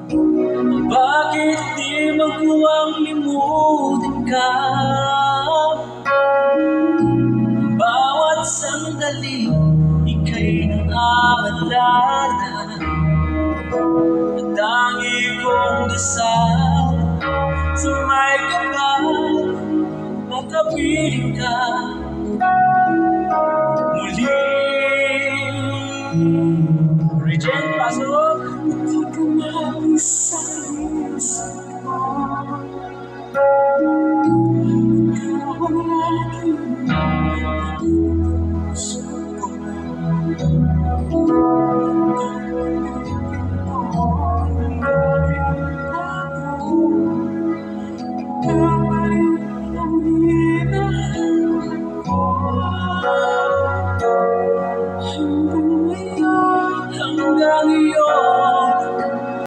Bakit di magawang limutin ka? Bawat sandali ika'y naaalala. Ang tangi kong dasal sa may kapal, makapiling ka. Muli